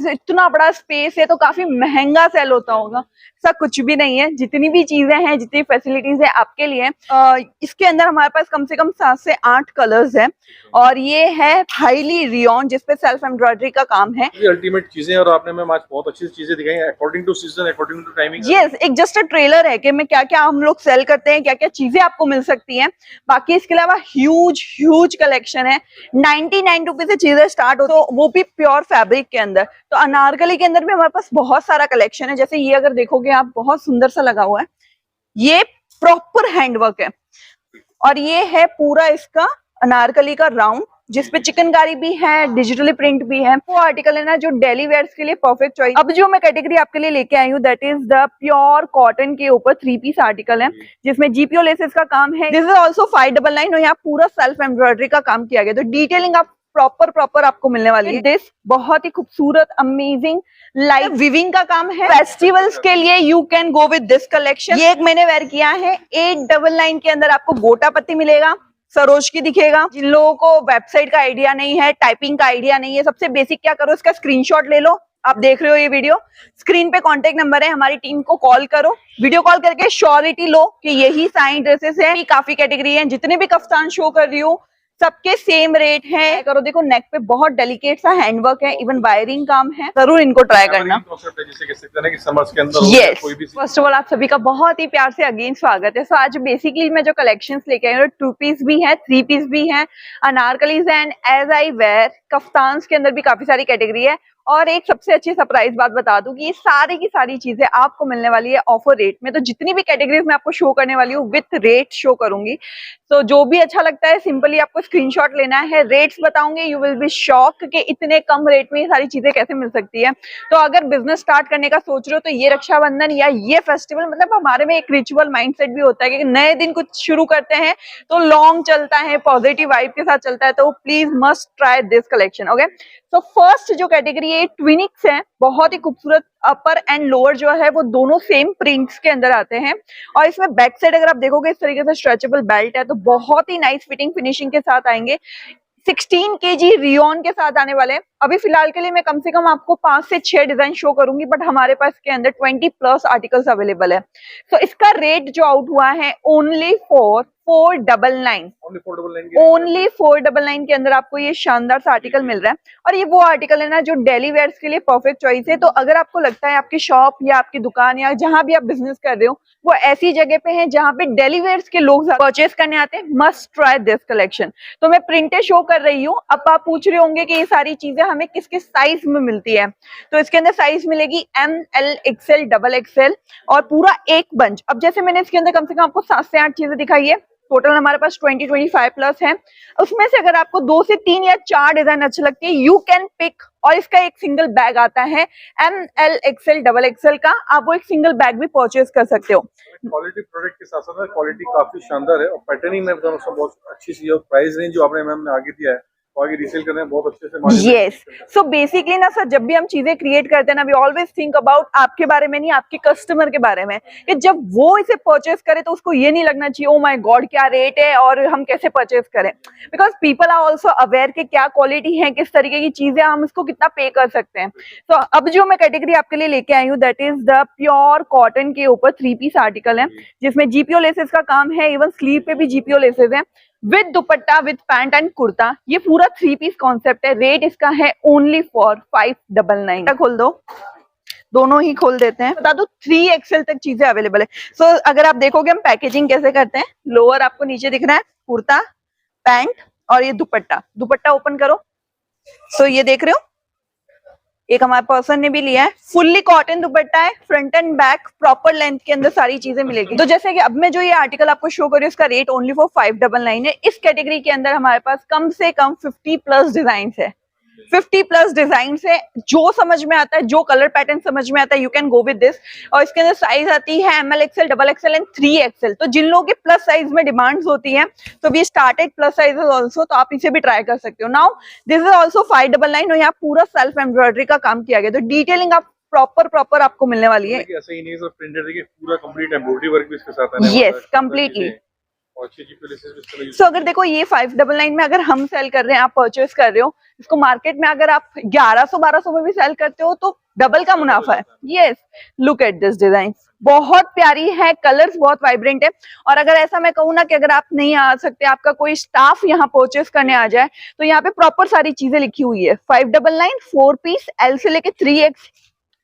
इतना बड़ा स्पेस है तो काफी महंगा सेल होता होगा। ऐसा कुछ भी नहीं है, जितनी भी चीजें हैं, जितनी फैसिलिटीज है आपके लिए। इसके अंदर हमारे पास कम से कम 7 से 8 कलर्स हैं और ये है हाईली रियॉन जिसपे सेल्फ एम्ब्रॉयडरी का काम है। अल्टीमेट चीजें और आपने मैम आज बहुत अच्छी चीजें दिखाई हैं according to season, according to timing. Yes, एक जस्ट अ ट्रेलर है कि मैं क्या क्या हम लोग सेल करते हैं, क्या क्या चीजें आपको मिल सकती हैं। बाकी इसके अलावा ह्यूज कलेक्शन है। 99 रुपीज से चीजें स्टार्ट हो, तो वो भी प्योर फैब्रिक के अंदर। तो अनारकली के अंदर भी हमारे पास बहुत सारा कलेक्शन है। जैसे ये अगर देखोगे आप, बहुत सुंदर सा लगा हुआ है, ये प्रॉपर हैंडवर्क है और ये है पूरा इसका अनारकली का राउंड जिसपे चिकनकारी भी है, डिजिटली प्रिंट भी है। वो आर्टिकल है ना जो डेली वेयर्स के लिए परफेक्ट चॉइस। अब जो मैं कैटेगरी आपके लिए लेके आई हूँ that is the pure cotton के ऊपर 3 पीस आर्टिकल है जिसमें जीपीओ लेसेस का काम है। दिस इज ऑल्सो 599 और यहाँ पूरा सेल्फ एम्ब्रॉयडरी का काम किया गया। तो डिटेलिंग आप प्रॉपर आपको मिलने वाली है। दिस बहुत ही खूबसूरत अमेजिंग लाइट विविंग का काम है। फेस्टिवल्स के लिए you can go with this collection. ये एक मैंने वेयर किया है। 899 के अंदर आपको गोटा पत्ती मिलेगा, सरोज की दिखेगा। जिन लोगों को वेबसाइट का आइडिया नहीं है, टाइपिंग का आइडिया नहीं है, सबसे बेसिक क्या करो, इसका स्क्रीनशॉट ले लो। आप देख रहे हो ये वीडियो, स्क्रीन पे कांटेक्ट नंबर है, हमारी टीम को कॉल करो, वीडियो कॉल करके श्योरिटी लो कि यही साइन ड्रेसेस है। काफी कैटेगरी है, जितने भी कफ्तान शो कर रही हूँ सबके सेम रेट है। करो देखो, नेक पे बहुत डेलिकेट सा हैंडवर्क है, इवन वायरिंग काम है। जरूर इनको ट्राई करना। यस, फर्स्ट ऑफ ऑल आप सभी का बहुत ही प्यार से अगेन स्वागत है। सो आज बेसिकली मैं जो कलेक्शंस लेके आई हूँ, 2 पीस भी है, 3 पीस भी है, anarkalis and as I where कफ्तान्स के अंदर भी काफी सारी कैटेगरी है। और एक सबसे अच्छी सरप्राइज बात बता दूं कि ये सारी की सारी चीजें आपको मिलने वाली है ऑफर रेट में। तो जितनी भी कैटेगरीज मैं आपको शो करने वाली हूँ विथ रेट शो करूंगी। तो जो भी अच्छा लगता है सिंपली आपको स्क्रीनशॉट लेना है, रेट्स बताऊंगे, यू विल बी शॉक कि इतने कम रेट में ये सारी चीजें कैसे मिल सकती है। तो अगर बिजनेस स्टार्ट करने का सोच रहे हो तो ये रक्षाबंधन या ये फेस्टिवल, मतलब हमारे में एक रिचुअल माइंडसेट भी होता है कि नए दिन कुछ शुरू करते हैं तो लॉन्ग चलता है, पॉजिटिव वाइब के साथ चलता है। तो please must try this collection. Okay, तो फर्स्ट जो कैटेगरी है ट्विनिक्स है। बहुत ही खूबसूरत अपर एंड लोअर जो है वो दोनों सेम प्रिंट्स के अंदर आते हैं और इसमें बैक साइड अगर आप देखोगे इस तरीके से स्ट्रेचेबल बेल्ट है, तो बहुत ही नाइस फिटिंग फिनिशिंग के साथ आएंगे। 16 kg रियोन के साथ आने वाले हैं। अभी फिलहाल के लिए मैं कम से कम आपको 5 से 6 डिजाइन शो करूंगी, बट हमारे पास के अंदर 20 प्लस आर्टिकल्स अवेलेबल है। तो इसका रेट जो आउट हुआ है ओनली फॉर 499, ओनली 499 के अंदर आपको ये शानदार सा आर्टिकल मिल रहा है। और ये वो आर्टिकल है ना जो डेली वेयर्स के लिए परफेक्ट चॉइस है। तो अगर आपको लगता है आपकी शॉप या आपकी दुकान या जहां भी आप बिजनेस कर रहे हो वो ऐसी जगह पे है जहां पे डेली वेयर्स के लोग परचेस करने आते हैं, मस्ट ट्राई दिस कलेक्शन। तो मैं प्रिंटेड शो कर रही हूँ। अब आप पूछ रहे होंगे कि ये सारी चीजें हमें किस किस साइज में मिलती है। तो इसके अंदर साइज मिलेगी M, L, XL, XXL और पूरा एक बंच। अब जैसे मैंने इसके अंदर कम से कम आपको 7 से 8 चीजें दिखाई है, टोटल हमारे पास 20-25 प्लस है। उसमें से अगर आपको 2 से 3 या 4 डिजाइन अच्छे लगते हैं यू कैन पिक। और इसका एक सिंगल बैग आता है M, L, XL, XXL का, आप वो एक सिंगल बैग भी परचेज कर सकते हो। क्वालिटी प्रोडक्ट के साथ साथ क्वालिटी काफी शानदार है और पैटर्निंग में बहुत अच्छी सी, और प्राइस रेंज जो आपने मैम ने आगे दिया है आगे रीसेल करना है बहुत अच्छे से। यस, सो बेसिकली ना सर, जब भी हम चीजें क्रिएट करते हैं ना, वी ऑलवेज थिंक अबाउट आपके बारे में नहीं, आपके कस्टमर के बारे में, कि जब वो इसे परचेस करे तो उसको ये नहीं लगना चाहिए ओ माय गॉड क्या रेट है और हम कैसे परचेस करें। Because people are also aware कि क्या क्वालिटी है, किस तरीके की चीजें, हम इसको कितना पे कर सकते हैं। तो अब जो मैं कैटेगरी आपके लिए लेके आई हूँ that is the pure cotton के ऊपर 3 पीस आर्टिकल है जिसमें जीपीओ लेसेस का काम है, इवन स्लीव पे भी जीपीओ लेसेस है, with dupatta, with pant and kurta. ये पूरा 3 पीस कॉन्सेप्ट है। रेट इसका है ओनली फॉर 599। खोल दो, दोनों ही खोल देते हैं। बता दो 3XL तक चीजें अवेलेबल है। सो अगर आप देखोगे हम पैकेजिंग कैसे करते हैं, लोअर आपको नीचे दिख रहा है, कुर्ता, पैंट और ये दुपट्टा। दुपट्टा ओपन करो, सो ये देख रहे हो, एक हमारे पर्सन ने भी लिया है, फुल्ली कॉटन दुपट्टा है, front end back proper length के अंदर सारी चीजें मिलेगी। तो जैसे कि अब मैं जो ये आर्टिकल आपको शो कर रही हूँ इसका रेट ओनली फॉर 599 है। इस कैटेगरी के अंदर हमारे पास कम से कम 50 प्लस डिजाइन है, 50 प्लस डिजाइन है। जो समझ में आता है, जो कलर पैटर्न समझ में आता है, you can go with this. और इसके अंदर साइज आती है ML, XL, XXL and 3XL। तो जिन लोगों की प्लस साइज में डिमांड्स होती है तो we started plus sizes also, तो आप इसे भी ट्राई कर सकते हो। नाउ दिस इज आल्सो 599 और यहाँ पूरा सेल्फ एम्ब्रॉयडरी का काम किया गया। तो डिटेलिंग आप प्रॉपर आपको मिलने वाली है। ऐसे ही नहीं, प्रिंटेड देखिए पूरा कंप्लीट एम्ब्रॉयडरी वर्क भी इसके साथ है। यस, कंप्लीटली और अच्छी पॉलिसीज भी इस तरह यूज सो अगर देखो ये 599 में अगर हम सेल कर रहे हैं, आप परचेस कर रहे हो इसको मार्केट में, अगर आप 1100-1200 में भी सेल करते हो तो डबल का मुनाफा है। Yes, look at this design, बहुत प्यारी है, कलर्स बहुत वाइब्रेंट है। और अगर ऐसा मैं कहूँ ना कि अगर आप नहीं आ सकते, आपका कोई स्टाफ यहाँ परचेस करने आ जाए, तो यहाँ पे प्रॉपर सारी चीजें लिखी हुई है। 599 4 पीस, एल से लेके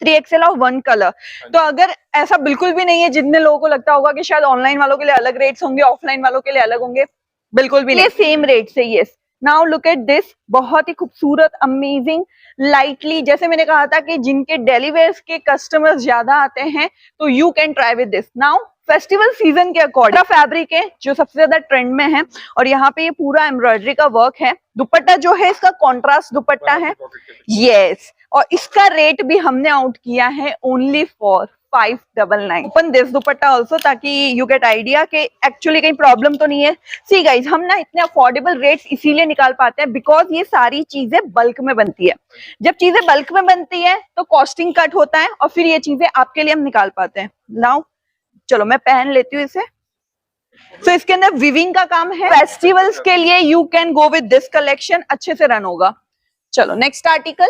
3XL और 1 कलर। तो अगर ऐसा बिल्कुल भी नहीं है, जितने लोगों को लगता होगा कि शायद ऑनलाइन वालों के लिए अलग रेट्स होंगे, ऑफलाइन वालों के लिए अलग होंगे, बिल्कुल भी नहीं, सेम रेट से। Yes, now look at this, बहुत ही खूबसूरत, अमेजिंग, लाइटली, जैसे मैंने कहा था कि जिनके डेली वेयर्स के कस्टमर्स ज्यादा आते हैं तो you can try with this. Now festival season के अकॉर्डिंग फैब्रिक है जो सबसे ज्यादा ट्रेंड में है, और यहाँ पे ये पूरा एम्ब्रॉयडरी का वर्क है। दुपट्टा जो है इसका कॉन्ट्रास्ट दुपट्टा है। यस, और इसका रेट भी हमने आउट किया है only for 599। Open this dupatta also, ताकि यू गेट आइडिया कि एक्चुअली कहीं प्रॉब्लम तो नहीं है। सी गाइज, हम ना इतने अफोर्डेबल रेट्स इसीलिए निकाल पाते हैं बिकॉज ये सारी चीजें बल्क में बनती है। जब चीजें बल्क में बनती है तो कॉस्टिंग कट होता है, और फिर ये चीजें आपके लिए हम निकाल पाते हैं। नाउ चलो मैं पहन लेती हूँ इसे। तो इसके अंदर विविंग का काम है। फेस्टिवल्स के लिए you can go with this collection, अच्छे से रन होगा। चलो नेक्स्ट आर्टिकल,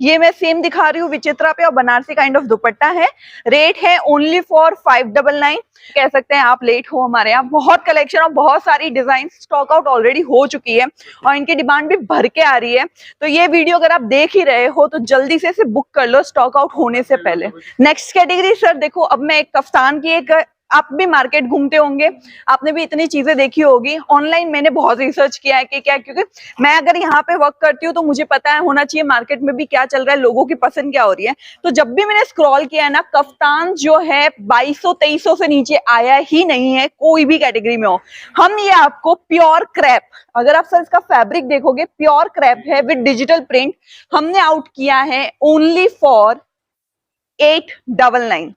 ये मैं सेम दिखा रही हूँ विचित्रा पे, और बनारसी काइंड ऑफ दुपट्टा है। रेट है ओनली फॉर 599। कह सकते हैं आप लेट हो, हमारे यहाँ बहुत कलेक्शन और बहुत सारी डिजाइन स्टॉक आउट ऑलरेडी हो चुकी है, और इनकी डिमांड भी भर के आ रही है। तो ये वीडियो अगर आप देख ही रहे हो तो जल्दी से इसे बुक कर लो स्टॉक आउट होने से पहले। नेक्स्ट कैटेगरी सर, देखो अब मैं एक कफ्तान की, एक आप भी मार्केट घूमते होंगे, आपने भी इतनी चीजें देखी होगी। ऑनलाइन मैंने बहुत रिसर्च किया है कि क्या, क्योंकि मैं अगर यहाँ पे वर्क करती हूँ तो मुझे पता है होना चाहिए मार्केट में भी क्या चल रहा है, लोगों की पसंद क्या हो रही है। तो जब भी मैंने स्क्रॉल किया है ना, कफ्तान जो है 2200-2300 से नीचे आया ही नहीं है, कोई भी कैटेगरी में हो। हम ये आपको प्योर क्रैप, अगर आप सर इसका फैब्रिक देखोगे प्योर क्रैप है विद डिजिटल प्रिंट, हमने आउट किया है ओनली फॉर 899।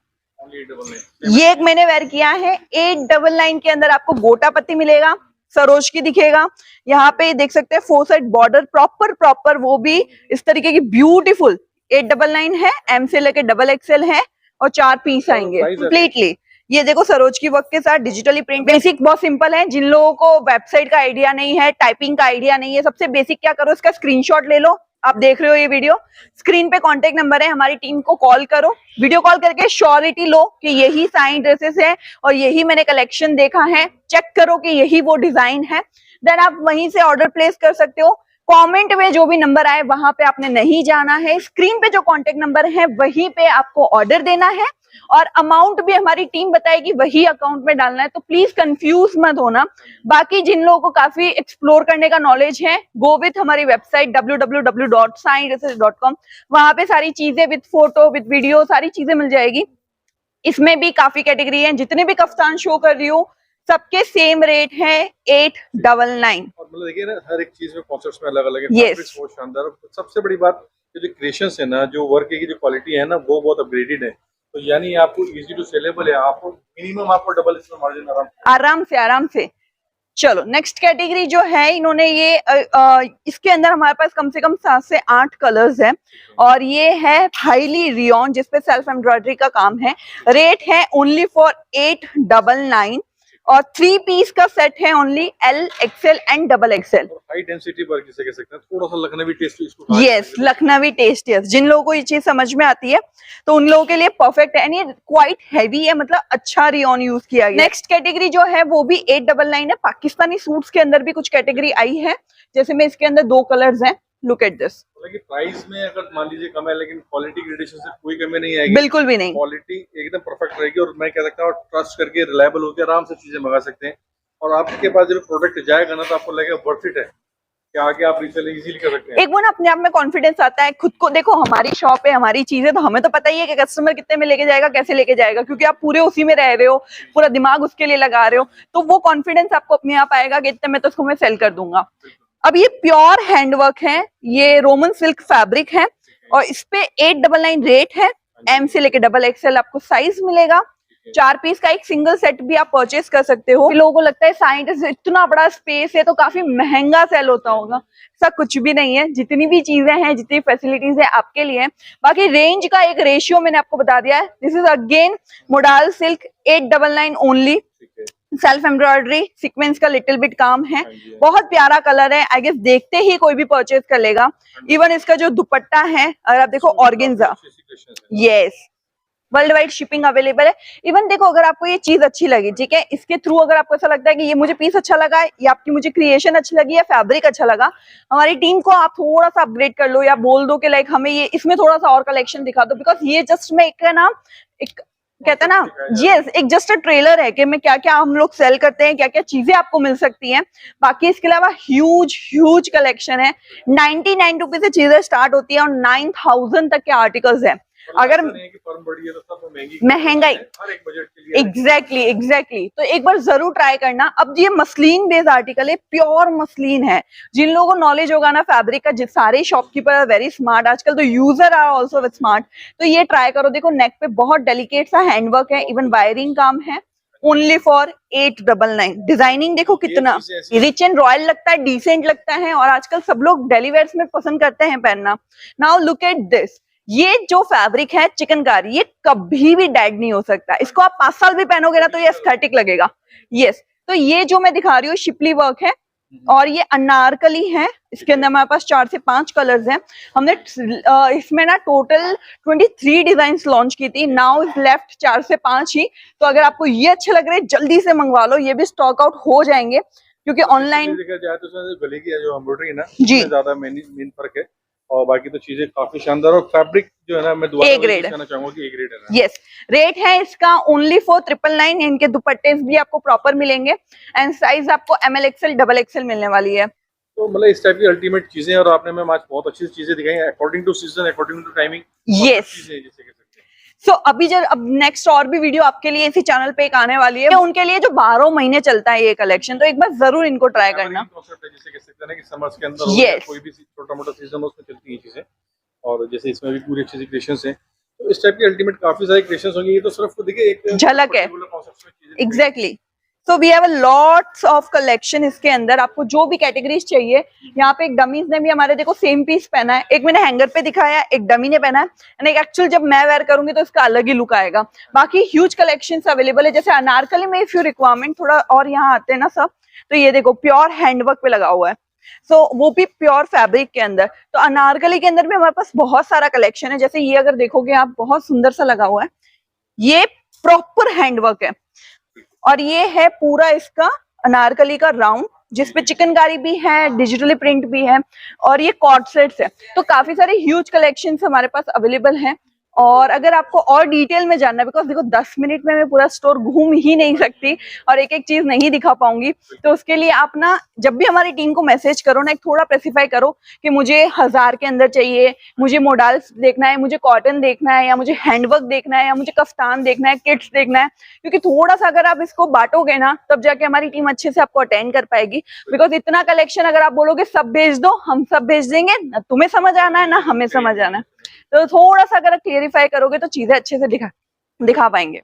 ये एक मैंने वेयर किया है 899 के अंदर। आपको गोटा पत्ती मिलेगा, सरोज की दिखेगा, यहाँ पे देख सकते हैं 4 साइड बॉर्डर प्रॉपर, वो भी इस तरीके की ब्यूटीफुल। 899 है, एम से लेके XXL है, और 4 पीस आएंगे कंप्लीटली। ये देखो सरोज की वर्क के साथ डिजिटली प्रिंट। बेसिक बहुत सिंपल है, जिन लोगों को वेबसाइट का आइडिया नहीं है, टाइपिंग का आइडिया नहीं है, सबसे बेसिक क्या करो, इसका स्क्रीनशॉट ले लो। आप देख रहे हो ये वीडियो, स्क्रीन पे कांटेक्ट नंबर है, हमारी टीम को कॉल करो, वीडियो कॉल करके श्योरिटी लो कि यही साइन ड्रेसेस है और यही मैंने कलेक्शन देखा है, चेक करो कि यही वो डिजाइन है, देन आप वहीं से ऑर्डर प्लेस कर सकते हो। कमेंट में जो भी नंबर आए वहां पे आपने नहीं जाना है, स्क्रीन पे जो कांटेक्ट नंबर है वहीं पे आपको ऑर्डर देना है, और अमाउंट भी हमारी टीम बताएगी वही अकाउंट में डालना है। तो प्लीज कंफ्यूज मत होना। बाकी जिन लोगों को काफी एक्सप्लोर करने का नॉलेज है, गो विथ हमारी वेबसाइट www.signdresses.com, वहां पे सारी चीजें विद फोटो विद वीडियो सारी चीजें मिल जाएगी। इसमें भी काफी कैटेगरी है, जितने भी कफ्तान शो कर रही हूँ सबके सेम रेट है 899। और मतलब देखिए ना, हर एक चीज में कॉन्सेप्ट्स में अलग अलग है। Yes. फैब्रिक्स बहुत शानदार, सबसे बड़ी बात ये जो क्रिएशंस है ना, जो वर्क की जो क्वालिटी है ना, वो बहुत अपग्रेडेड है। तो यानी आपको इजी टू सेलेबल है, आपको मिनिमम आपको डबल इसमें मार्जिन आराम से। चलो नेक्स्ट कैटेगरी जो है, इन्होंने ये इसके अंदर हमारे पास कम से कम 7 से 8 कलर्स हैं, और ये है हाईली रियॉन जिसपे सेल्फ एम्ब्रॉयडरी का काम है। रेट है ओनली फॉर 899, और 3 पीस का सेट है only XL and XXL। High density पर किसे कह सकते हैं, थोड़ा सा लखनवी टेस्ट इसको। यस, लखनवी टेस्ट। यस, जिन लोगों को ये चीज समझ में आती है तो उन लोगों के लिए परफेक्ट है। ये क्वाइट हैवी है, मतलब अच्छा रियॉन यूज किया गया। नेक्स्ट कैटेगरी जो है वो भी 899 है। पाकिस्तानी सूट्स के अंदर भी कुछ कैटेगरी आई है, जैसे में इसके अंदर 2 कलर्स हैं। Look at this. प्राइस में अगर मान लीजिए कम है, लेकिन क्वालिटी ग्रेडेशन से कोई कमी नहीं आएगी, बिल्कुल भी नहीं। क्वालिटी एकदम परफेक्ट रहेगी, और मैं कह सकता हूँ ट्रस्ट करके रिलायबल होकर आराम से चीजें मंगा सकते हैं। और आपके पास जब प्रोडक्ट जाएगा ना, तो आपको लगेगा वर्थ इट है कि आगे आप रीसेल इजीली कर सकते हैं। एक वो ना अपने आप में कॉन्फिडेंस आता है खुद को। देखो हमारी शॉप है, हमारी चीज है, तो हमें तो पता ही है कि कस्टमर कितने में लेके जाएगा, कैसे लेके जाएगा, क्योंकि आप पूरे उसी में रह रहे हो, पूरा दिमाग उसके लिए लगा रहे हो। तो वो कॉन्फिडेंस आपको अपने आप आएगा कि इतने में तो उसको मैं सेल कर दूंगा। अब ये प्योर हैंडवर्क है, ये रोमन सिल्क फैब्रिक है, और इस पे 899 रेट है। एम से लेके XXL आपको साइज मिलेगा। 4 पीस का एक सिंगल सेट भी आप परचेस कर सकते हो। लोगों को लगता है साइंस इतना बड़ा स्पेस है तो काफी महंगा सेल होता होगा, ऐसा कुछ भी नहीं है। जितनी भी चीजें हैं, जितनी फैसिलिटीज है आपके लिए। बाकी रेंज का एक रेशियो मैंने आपको बता दिया है। This is again modal silk 899 only. Self embroidery sequence का लिटिल बिट काम है, हाँ जी, बहुत प्यारा कलर है। आई गेस देखते ही कोई भी परचेज कर लेगा। इवन इसका जो दुपट्टा है अगर आप देखो ऑर्गेन्जा, अच्छी अच्छी creations हैं। Yes, world wide shipping available है। इवन देखो अगर आपको ये चीज अच्छी लगी, ठीक है, इसके थ्रू अगर आपको ऐसा लगता है कि ये मुझे पीस अच्छा लगा है या आपकी मुझे क्रिएशन अच्छी लगी या फैब्रिक अच्छा लगा, हमारी टीम को आप थोड़ा सा अपग्रेड कर लो या बोल दो कि लाइक हमें ये इसमें थोड़ा सा और कलेक्शन दिखा दो, बिकॉज ये जस्ट मैं एक ना एक कहते हैं ना, यस, एक जस्ट अ ट्रेलर है कि मैं क्या क्या हम लोग सेल करते हैं, क्या क्या चीजें आपको मिल सकती हैं। बाकी इसके अलावा ह्यूज ह्यूज कलेक्शन है। 99 रुपीज से चीजें स्टार्ट होती है और 9000 तक के आर्टिकल्स है। अगर फर्म बड़ी है तो सब महंगाई, हर एक बजट के लिए एग्जैक्टली तो एक बार जरूर ट्राई करना। अब ये मसलिन बेस्ड आर्टिकल है, प्योर मसलिन है। जिन लोगों को नॉलेज होगा ना फैब्रिक का, सारे शॉपकीपर आर वेरी स्मार्ट, आजकल तो यूजर आर ऑल्सो स्मार्ट, तो ये ट्राई करो। देखो नेक पे बहुत डेलिकेट सा हैंडवर्क है, इवन वायरिंग काम है, ओनली फॉर 899। डिजाइनिंग देखो कितना रिच एंड रॉयल लगता है, डिसेंट लगता है, और आजकल सब लोग डेली वेयर्स में पसंद करते हैं पहनना। नाउ लुक एट दिस, ये जो फैब्रिक है चिकनकारी, ये कभी भी डेड नहीं हो सकता। इसको आप 5 साल भी पहनोगे ना तो ये एस्थेटिक लगेगा। यस, तो ये जो मैं दिखा रही हूँ शिपली वर्क है और ये अनारकली है। इसके अंदर हमारे पास 4 से 5 कलर्स हैं। हमने इसमें ना टोटल 23 डिजाइन लॉन्च की थी, नाउ इज लेफ्ट 4 से 5 ही। तो अगर आपको ये अच्छे लग रहे हैं जल्दी से मंगवा लो, ये भी स्टॉक आउट हो जाएंगे क्योंकि ऑनलाइन देखा जाए तो उसमें गले की जो एम्ब्रॉयडरी है ना, जी, उसमें ज्यादा मेन फर्क है। और बाकी तो चीजें काफी शानदार, और फैब्रिक जो है ना, मैं दोबारा कहना चाहूंगा कि ए ग्रेड है ना। यस, रेट है इसका ओनली फॉर 999। इनके दुपट्टे भी आपको प्रॉपर मिलेंगे एंड साइज आपको ML XL XXL मिलने वाली है। तो मतलब इस टाइप की अल्टीमेट चीजें, और आपने मैम आज बहुत अच्छी चीजें दिखाई according to season, according to timing. Yes, so अभी जब अब नेक्स्ट और भी वीडियो आपके लिए इसी चैनल पे एक आने वाली है, उनके लिए जो 12 महीने चलता है ये कलेक्शन, तो एक बार जरूर इनको ट्राई करना। जैसे कह सकते हैं ना कि समर्स के अंदर yes, कोई भी छोटा मोटा सीजन हो उसमें चलती है चीजें, और जैसे इसमें भी पूरी अच्छी क्रिएशंस हैं, तो इस टाइप की अल्टीमेट काफी सारी क्रिएशंस होंगी। ये तो सिर्फ देखिए एक झलक है, exactly. So we have a lots of collection इसके अंदर। आपको जो भी कैटेगरीज चाहिए, यहाँ पे एक डमीज ने भी हमारे देखो सेम पीस पहना है, एक मैंने हैंगर पे दिखाया है, एक डमी ने पहना है, एंड एक एक्चुअल जब मैं वेयर करूंगी तो इसका अलग ही लुक आएगा। बाकी ह्यूज कलेक्शंस अवेलेबल है। जैसे अनारकली में इफ यू रिक्वायरमेंट थोड़ा और यहाँ आते हैं ना सब, तो ये देखो प्योर हैंडवर्क पे लगा हुआ है, सो वो भी प्योर फैब्रिक के अंदर। तो अनारकली के अंदर भी हमारे पास बहुत सारा कलेक्शन है। जैसे ये अगर देखोगे आप, बहुत सुंदर सा लगा हुआ है, ये प्रॉपर हैंडवर्क है, और ये है पूरा इसका अनारकली का राउंड, जिसपे चिकनकारी भी है, डिजिटली प्रिंट भी है, और ये कॉर्ड सेट्स है। तो काफी सारे ह्यूज कलेक्शंस हमारे पास अवेलेबल हैं। और अगर आपको और डिटेल में जानना है, बिकॉज देखो 10 मिनट में मैं पूरा स्टोर घूम ही नहीं सकती और एक एक चीज नहीं दिखा पाऊंगी, तो उसके लिए आप ना जब भी हमारी टीम को मैसेज करो ना, एक थोड़ा स्पेसिफाई करो कि मुझे 1000 के अंदर चाहिए, मुझे मोडाल्स देखना है, मुझे कॉटन देखना है, या मुझे हैंडवर्क देखना है, या मुझे कफ्तान देखना है, किट्स देखना है। क्योंकि थोड़ा सा अगर आप इसको बांटोगे ना, तब जाके हमारी टीम अच्छे से आपको अटेंड कर पाएगी। बिकॉज इतना कलेक्शन अगर आप बोलोगे सब भेज दो, हम सब भेज देंगे, ना तुम्हें समझ आना है ना हमें समझ आना है। तो थोड़ा सा अगर क्लियरिफाई करोगे तो चीजें अच्छे से दिखा पाएंगे।